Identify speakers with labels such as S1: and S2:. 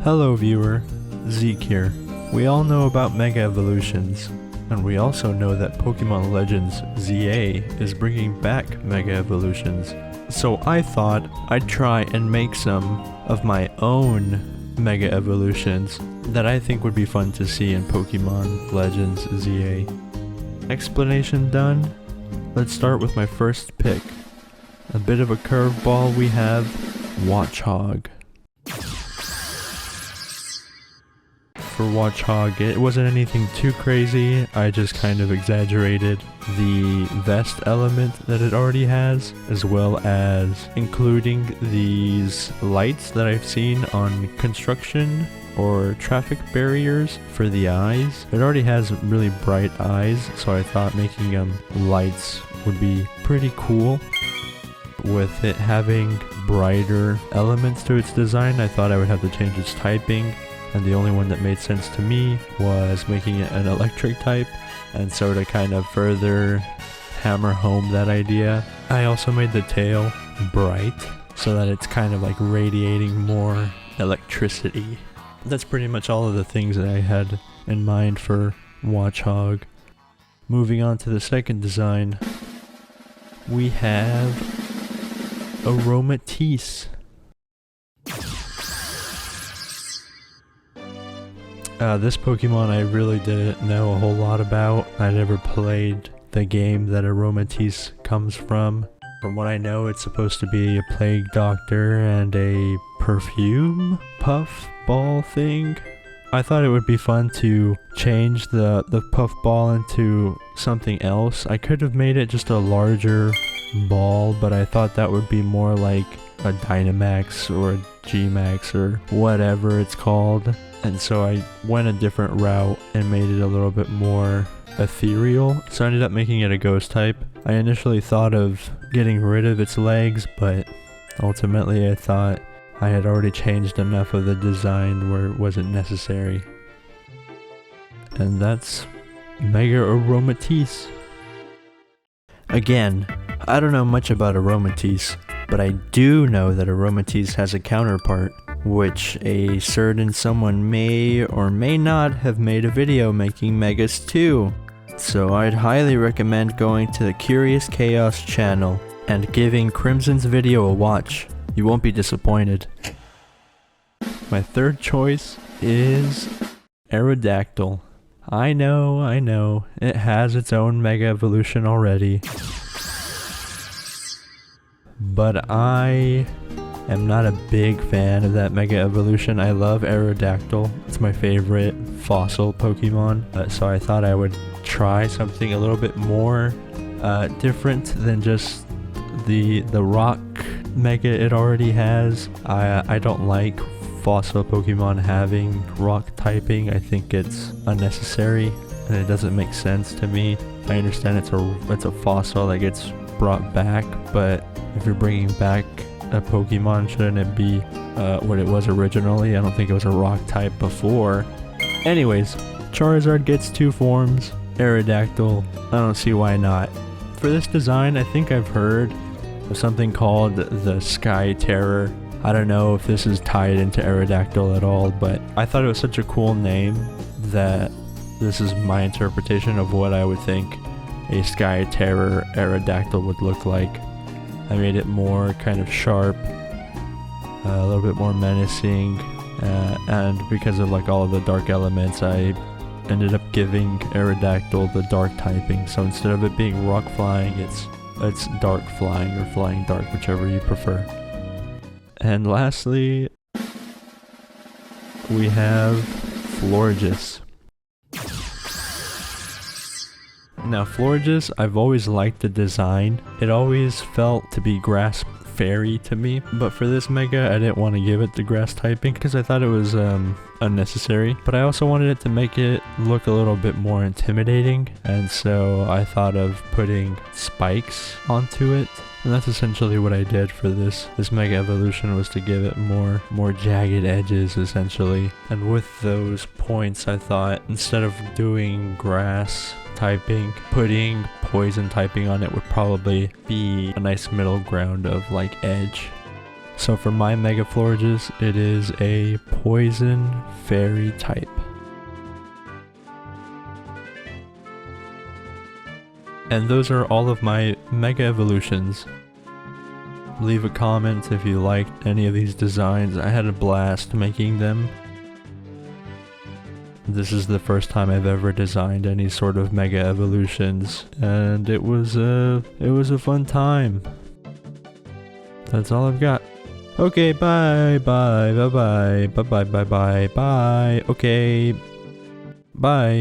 S1: Hello viewer, Zeke here. We all know about Mega Evolutions, and we also know that Pokemon Legends ZA is bringing back Mega Evolutions. So I thought I'd try and make some of my own Mega Evolutions that I think would be fun to see in Pokemon Legends ZA. Explanation done? Let's start with my first pick. A bit of a curveball, we have Watchog. For Watchog, it wasn't anything too crazy, I just kind of exaggerated the vest element that it already has, as well as including these lights that I've seen on construction or traffic barriers for the eyes. It already has really bright eyes, so I thought making them lights would be pretty cool. With it having brighter elements to its design, I thought I would have to change its typing. And the only one that made sense to me was making it an electric type, and so to kind of further hammer home that idea, I also made the tail bright so that it's kind of like radiating more electricity. That's pretty much all of the things that I had in mind for Watchog. Moving on to the second design, we have Aromatisse. This Pokemon I really didn't know a whole lot about. I never played the game that Aromatisse comes from. From what I know, it's supposed to be a plague doctor and a perfume puff ball thing. I thought it would be fun to change the puff ball into something else. I could have made it just a larger ball, but I thought that would be more like a Dynamax or a G-Max or whatever it's called. And so I went a different route and made it a little bit more ethereal. So I ended up making it a ghost type. I initially thought of getting rid of its legs, but ultimately I thought I had already changed enough of the design where it wasn't necessary. And that's Mega Aromatisse. Again, I don't know much about Aromatisse, but I do know that Aromatisse has a counterpart, which a certain someone may or may not have made a video making Megas too. So I'd highly recommend going to the Curious Chaos channel and giving Krimson's video a watch. You won't be disappointed. My third choice is Aerodactyl. I know, it has its own Mega Evolution already. But I am not a big fan of that Mega Evolution. I love Aerodactyl. It's my favorite fossil Pokemon. So I thought I would try something a little bit more different than just the rock Mega it already has. I don't like fossil Pokemon having rock typing. I think it's unnecessary and it doesn't make sense to me. I understand it's a fossil that gets brought back, but if you're bringing back a Pokemon, shouldn't it be what it was originally? I don't think it was a rock type before. Anyways, Charizard gets two forms. Aerodactyl, I don't see why not. For this design, I think I've heard of something called the Sky Terror. I don't know if this is tied into Aerodactyl at all, but I thought it was such a cool name that this is my interpretation of what I would think a Sky Terror Aerodactyl would look like. I made it more kind of sharp, a little bit more menacing, and because of like all of the dark elements, I ended up giving Aerodactyl the dark typing. So instead of it being rock flying, it's dark flying or flying dark, whichever you prefer. And lastly, we have Florges. Now Florges, I've always liked the design. It always felt to be grass fairy to me, but for this Mega I didn't want to give it the grass typing because I thought it was unnecessary, but I also wanted it to make it look a little bit more intimidating, and so I thought of putting spikes onto it. And that's essentially what I did for this Mega Evolution, was to give it more jagged edges essentially. And with those points, I thought instead of doing grass typing, putting poison typing on it would probably be a nice middle ground of like edge. So for my Mega Florges, it is a Poison Fairy type. And those are all of my Mega Evolutions. Leave a comment if you liked any of these designs. I had a blast making them. This is the first time I've ever designed any sort of Mega Evolutions, and it was a fun time. That's all I've got. Okay, bye, bye, bye, bye, bye, bye, bye, bye, bye. Okay, bye.